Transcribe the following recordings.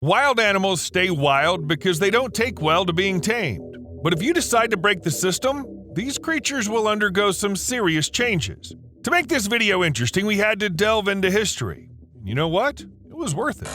Wild animals stay wild because they don't take well to being tamed. But if you decide to break the system, these creatures will undergo some serious changes. To make this video interesting, we had to delve into history. And you know what? It was worth it.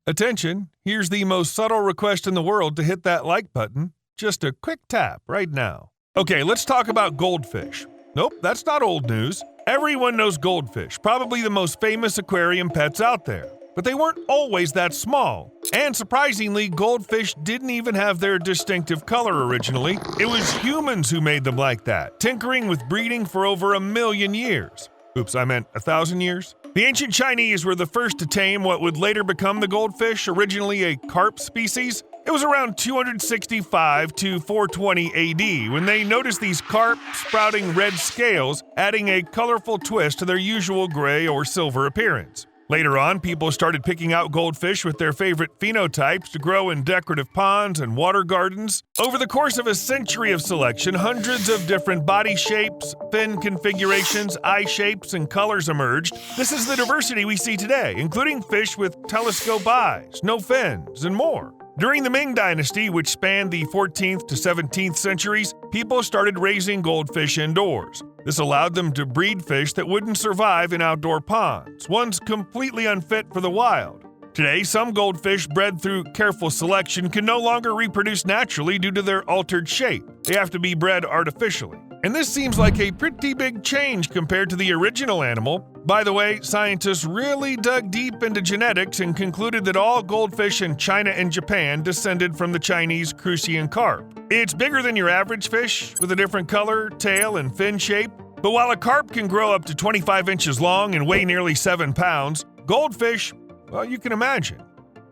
Attention, here's the most subtle request in the world to hit that like button. Just a quick tap right now. Okay, let's talk about goldfish. Nope, that's not old news. Everyone knows goldfish, probably the most famous aquarium pets out there. But they weren't always that small. And surprisingly, goldfish didn't even have their distinctive color originally. It was humans who made them like that, tinkering with breeding for over 1 million years. Oops, I meant 1,000 years. The ancient Chinese were the first to tame what would later become the goldfish, originally a carp species. It was around 265 to 420 AD when they noticed these carp sprouting red scales, adding a colorful twist to their usual gray or silver appearance. Later on, people started picking out goldfish with their favorite phenotypes to grow in decorative ponds and water gardens. Over the course of a century of selection, hundreds of different body shapes, fin configurations, eye shapes, and colors emerged. This is the diversity we see today, including fish with telescope eyes, no fins, and more. During the Ming Dynasty, which spanned the 14th to 17th centuries, people started raising goldfish indoors. This allowed them to breed fish that wouldn't survive in outdoor ponds, ones completely unfit for the wild. Today, some goldfish bred through careful selection can no longer reproduce naturally due to their altered shape. They have to be bred artificially. And this seems like a pretty big change compared to the original animal. By the way, scientists really dug deep into genetics and concluded that all goldfish in China and Japan descended from the Chinese crucian carp. It's bigger than your average fish, with a different color, tail, and fin shape. But while a carp can grow up to 25 inches long and weigh nearly 7 pounds, goldfish, well, you can imagine.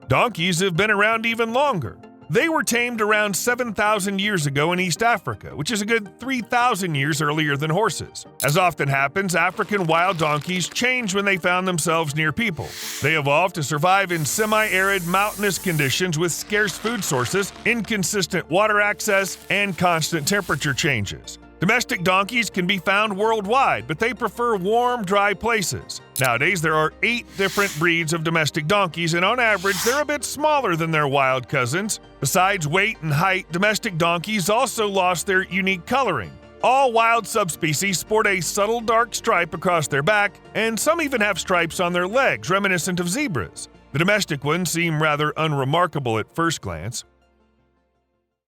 Donkeys have been around even longer. They were tamed around 7,000 years ago in East Africa, which is a good 3,000 years earlier than horses. As often happens, African wild donkeys changed when they found themselves near people. They evolved to survive in semi-arid, mountainous conditions with scarce food sources, inconsistent water access, and constant temperature changes. Domestic donkeys can be found worldwide, but they prefer warm, dry places. Nowadays, there are 8 different breeds of domestic donkeys, and on average, they're a bit smaller than their wild cousins. Besides weight and height, domestic donkeys also lost their unique coloring. All wild subspecies sport a subtle dark stripe across their back, and some even have stripes on their legs, reminiscent of zebras. The domestic ones seem rather unremarkable at first glance.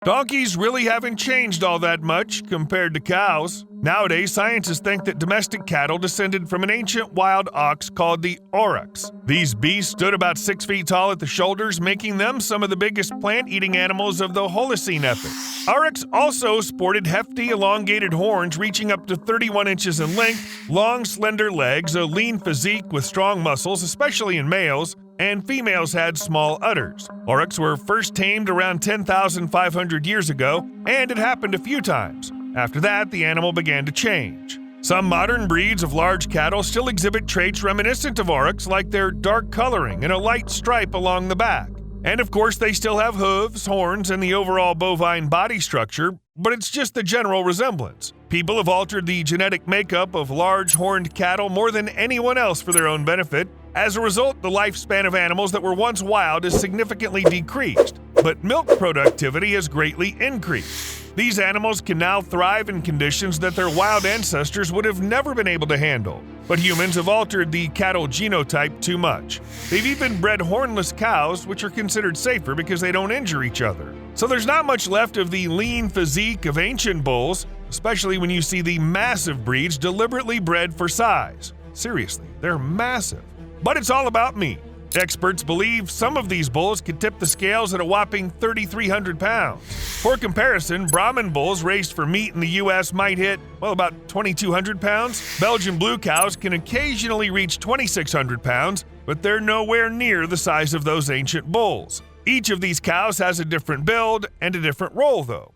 Donkeys really haven't changed all that much compared to cows. Nowadays, scientists think that domestic cattle descended from an ancient wild ox called the aurochs. These beasts stood about 6 feet tall at the shoulders, making them some of the biggest plant-eating animals of the Holocene epoch. Aurochs also sported hefty, elongated horns reaching up to 31 inches in length, long, slender legs, a lean physique with strong muscles, especially in males, and females had small udders. Aurochs were first tamed around 10,500 years ago, and it happened a few times. After that, the animal began to change. Some modern breeds of large cattle still exhibit traits reminiscent of aurochs, like their dark coloring and a light stripe along the back. And of course, they still have hooves, horns, and the overall bovine body structure, but it's just the general resemblance. People have altered the genetic makeup of large horned cattle more than anyone else for their own benefit. As a result, the lifespan of animals that were once wild has significantly decreased, but milk productivity has greatly increased. These animals can now thrive in conditions that their wild ancestors would have never been able to handle. But humans have altered the cattle genotype too much. They've even bred hornless cows, which are considered safer because they don't injure each other. So there's not much left of the lean physique of ancient bulls, especially when you see the massive breeds deliberately bred for size. Seriously, they're massive. But it's all about meat. Experts believe some of these bulls could tip the scales at a whopping 3,300 pounds. For comparison, Brahman bulls raised for meat in the U.S. might hit, well, about 2,200 pounds. Belgian blue cows can occasionally reach 2,600 pounds, but they're nowhere near the size of those ancient bulls. Each of these cows has a different build and a different role, though.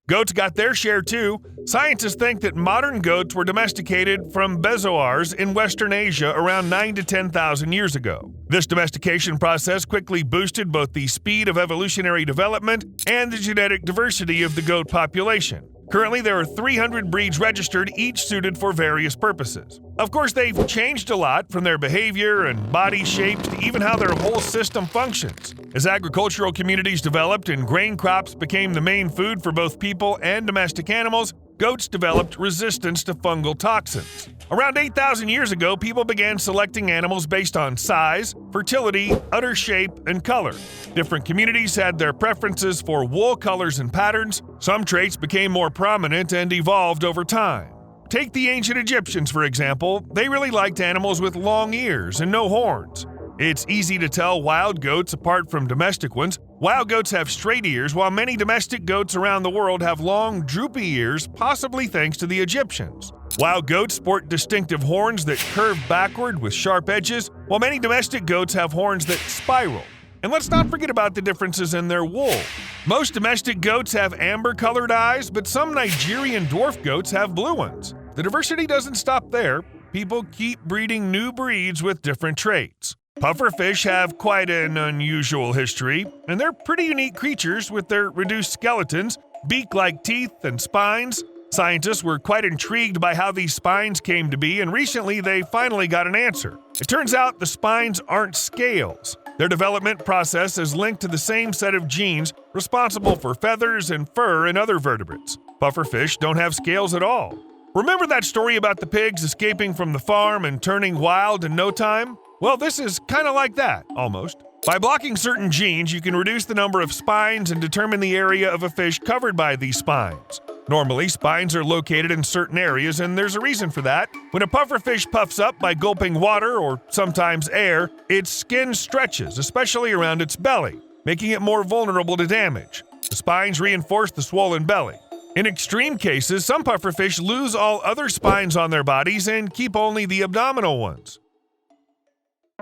Goats got their share too. Scientists think that modern goats were domesticated from bezoars in Western Asia around 9,000 to 10,000 years ago. This domestication process quickly boosted both the speed of evolutionary development and the genetic diversity of the goat population. Currently, there are 300 breeds registered, each suited for various purposes. Of course, they've changed a lot, from their behavior and body shapes to even how their whole system functions. As agricultural communities developed and grain crops became the main food for both people and domestic animals, goats developed resistance to fungal toxins. Around 8,000 years ago, people began selecting animals based on size, fertility, udder shape, and color. Different communities had their preferences for wool colors and patterns. Some traits became more prominent and evolved over time. Take the ancient Egyptians, for example. They really liked animals with long ears and no horns. It's easy to tell wild goats apart from domestic ones. Wild goats have straight ears, while many domestic goats around the world have long, droopy ears, possibly thanks to the Egyptians. Wild goats sport distinctive horns that curve backward with sharp edges, while many domestic goats have horns that spiral. And let's not forget about the differences in their wool. Most domestic goats have amber-colored eyes, but some Nigerian dwarf goats have blue ones. The diversity doesn't stop there. People keep breeding new breeds with different traits. Pufferfish have quite an unusual history, and they're pretty unique creatures with their reduced skeletons, beak-like teeth, and spines. Scientists were quite intrigued by how these spines came to be, and recently they finally got an answer. It turns out the spines aren't scales. Their development process is linked to the same set of genes responsible for feathers and fur in other vertebrates. Pufferfish don't have scales at all. Remember that story about the pigs escaping from the farm and turning wild in no time? Well, this is kind of like that, almost. By blocking certain genes, you can reduce the number of spines and determine the area of a fish covered by these spines. Normally, spines are located in certain areas, and there's a reason for that. When a pufferfish puffs up by gulping water or sometimes air, its skin stretches, especially around its belly, making it more vulnerable to damage. The spines reinforce the swollen belly. In extreme cases, some pufferfish lose all other spines on their bodies and keep only the abdominal ones.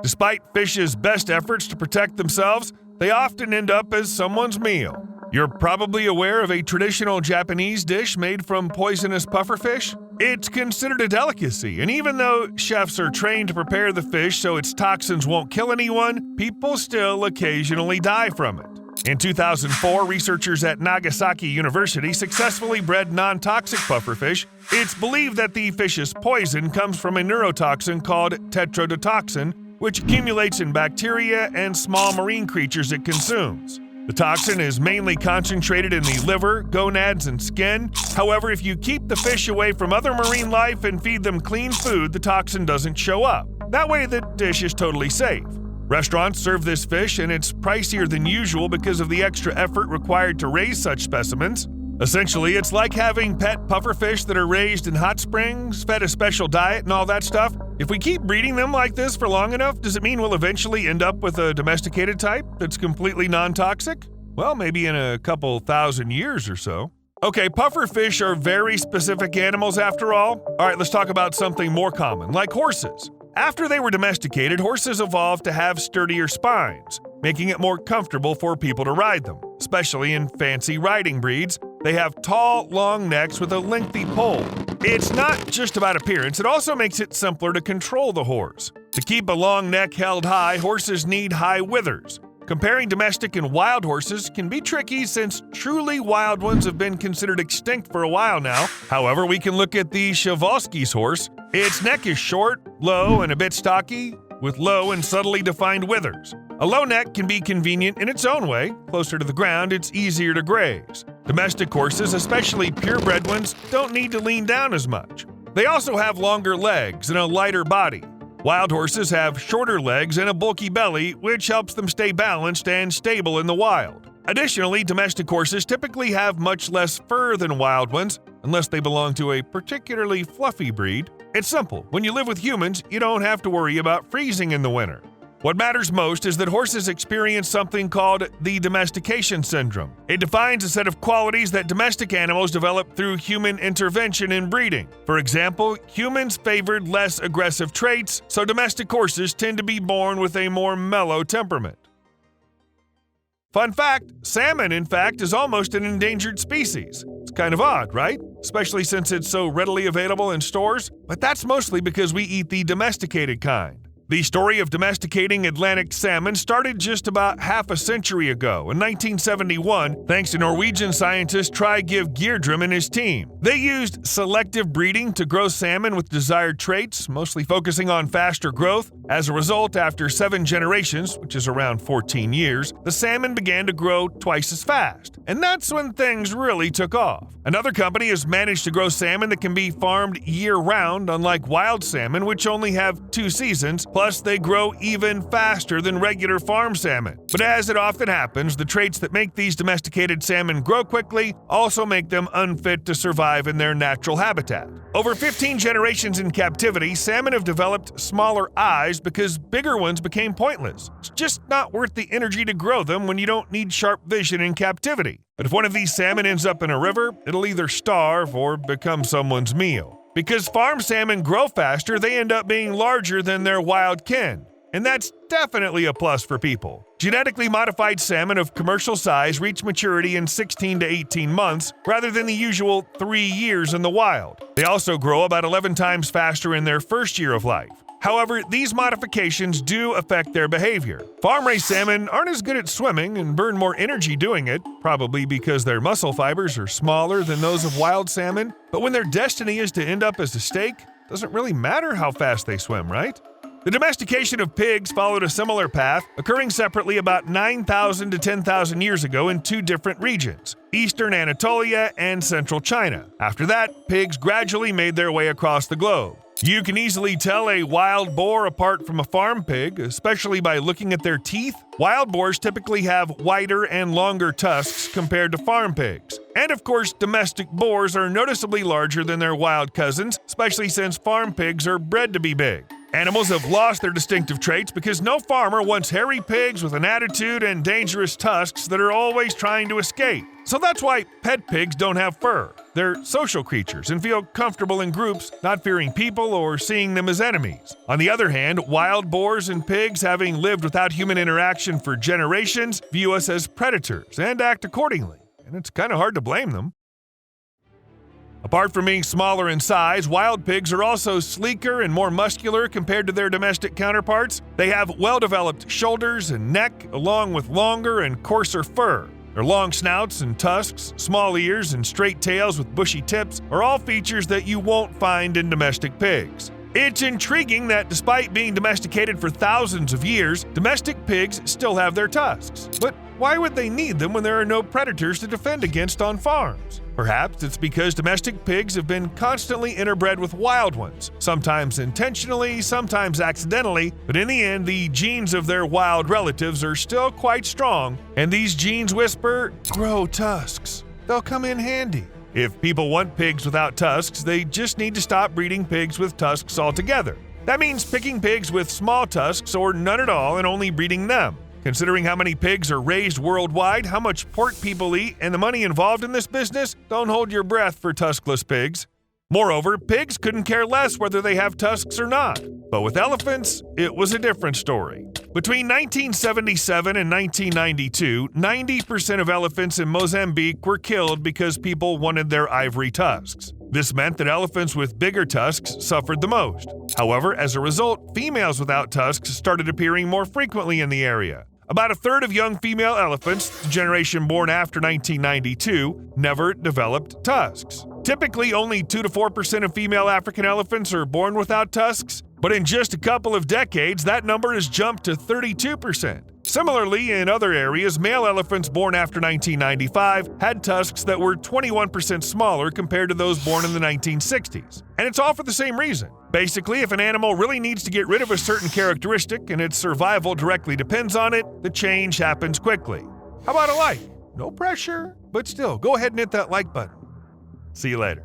Despite fish's best efforts to protect themselves, they often end up as someone's meal. You're probably aware of a traditional Japanese dish made from poisonous pufferfish. It's considered a delicacy, and even though chefs are trained to prepare the fish so its toxins won't kill anyone, people still occasionally die from it. In 2004, researchers at Nagasaki University successfully bred non-toxic pufferfish. It's believed that the fish's poison comes from a neurotoxin called tetrodotoxin, which accumulates in bacteria and small marine creatures it consumes. The toxin is mainly concentrated in the liver, gonads, and skin. However, if you keep the fish away from other marine life and feed them clean food, the toxin doesn't show up. That way, the dish is totally safe. Restaurants serve this fish, and it's pricier than usual because of the extra effort required to raise such specimens. Essentially, it's like having pet pufferfish that are raised in hot springs, fed a special diet, and all that stuff. If we keep breeding them like this for long enough, does it mean we'll eventually end up with a domesticated type that's completely non-toxic? Well, maybe in a couple thousand years or so. Okay, pufferfish are very specific animals after all. All right, let's talk about something more common, like horses. After they were domesticated, horses evolved to have sturdier spines, making it more comfortable for people to ride them, especially in fancy riding breeds. They have tall, long necks with a lengthy poll. It's not just about appearance, it also makes it simpler to control the horse. To keep a long neck held high, horses need high withers. Comparing domestic and wild horses can be tricky since truly wild ones have been considered extinct for a while now. However, we can look at the Przewalski's horse. Its neck is short, low, and a bit stocky, with low and subtly defined withers. A low neck can be convenient in its own way. Closer to the ground, it's easier to graze. Domestic horses, especially purebred ones, don't need to lean down as much. They also have longer legs and a lighter body. Wild horses have shorter legs and a bulky belly, which helps them stay balanced and stable in the wild. Additionally, domestic horses typically have much less fur than wild ones, unless they belong to a particularly fluffy breed. It's simple. When you live with humans, you don't have to worry about freezing in the winter. What matters most is that horses experience something called the domestication syndrome. It defines a set of qualities that domestic animals develop through human intervention in breeding. For example, humans favored less aggressive traits, so domestic horses tend to be born with a more mellow temperament. Fun fact, salmon, in fact, is almost an endangered species. It's kind of odd, right? Especially since it's so readily available in stores. But that's mostly because we eat the domesticated kind. The story of domesticating Atlantic salmon started just about half a century ago, in 1971, thanks to Norwegian scientist Trygve Geirdrum and his team. They used selective breeding to grow salmon with desired traits, mostly focusing on faster growth. As a result, after 7 generations, which is around 14 years, the salmon began to grow twice as fast. And that's when things really took off. Another company has managed to grow salmon that can be farmed year-round, unlike wild salmon, which only have 2 seasons. Plus, they grow even faster than regular farm salmon. But as it often happens, the traits that make these domesticated salmon grow quickly also make them unfit to survive in their natural habitat. Over 15 generations in captivity, salmon have developed smaller eyes because bigger ones became pointless. It's just not worth the energy to grow them when you don't need sharp vision in captivity. But if one of these salmon ends up in a river, it'll either starve or become someone's meal. Because farm salmon grow faster, they end up being larger than their wild kin. And that's definitely a plus for people. Genetically modified salmon of commercial size reach maturity in 16 to 18 months, rather than the usual 3 years in the wild. They also grow about 11 times faster in their first year of life. However, these modifications do affect their behavior. Farm-raised salmon aren't as good at swimming and burn more energy doing it, probably because their muscle fibers are smaller than those of wild salmon. But when their destiny is to end up as a steak, it doesn't really matter how fast they swim, right? The domestication of pigs followed a similar path, occurring separately about 9,000 to 10,000 years ago in 2 different regions, Eastern Anatolia and Central China. After that, pigs gradually made their way across the globe. You can easily tell a wild boar apart from a farm pig, especially by looking at their teeth. Wild boars typically have wider and longer tusks compared to farm pigs. And of course, domestic boars are noticeably larger than their wild cousins, especially since farm pigs are bred to be big. Animals have lost their distinctive traits because no farmer wants hairy pigs with an attitude and dangerous tusks that are always trying to escape. So that's why pet pigs don't have fur. They're social creatures and feel comfortable in groups, not fearing people or seeing them as enemies. On the other hand, wild boars and pigs, having lived without human interaction for generations, view us as predators and act accordingly. And it's kind of hard to blame them. Apart from being smaller in size, wild pigs are also sleeker and more muscular compared to their domestic counterparts. They have well-developed shoulders and neck, along with longer and coarser fur. Their long snouts and tusks, small ears, and straight tails with bushy tips are all features that you won't find in domestic pigs. It's intriguing that despite being domesticated for thousands of years, domestic pigs still have their tusks. But why would they need them when there are no predators to defend against on farms? Perhaps it's because domestic pigs have been constantly interbred with wild ones, sometimes intentionally, sometimes accidentally, but in the end, the genes of their wild relatives are still quite strong, and these genes whisper, "Grow tusks. They'll come in handy." If people want pigs without tusks, they just need to stop breeding pigs with tusks altogether. That means picking pigs with small tusks or none at all and only breeding them. Considering how many pigs are raised worldwide, how much pork people eat, and the money involved in this business, don't hold your breath for tuskless pigs. Moreover, pigs couldn't care less whether they have tusks or not. But with elephants, it was a different story. Between 1977 and 1992, 90% of elephants in Mozambique were killed because people wanted their ivory tusks. This meant that elephants with bigger tusks suffered the most. However, as a result, females without tusks started appearing more frequently in the area. About a third of young female elephants, the generation born after 1992, never developed tusks. Typically, only 2 to 4% of female African elephants are born without tusks, but in just a couple of decades, that number has jumped to 32%. Similarly, in other areas, male elephants born after 1995 had tusks that were 21% smaller compared to those born in the 1960s. And it's all for the same reason. Basically, if an animal really needs to get rid of a certain characteristic and its survival directly depends on it, the change happens quickly. How about a like? No pressure, but still, go ahead and hit that like button. See you later.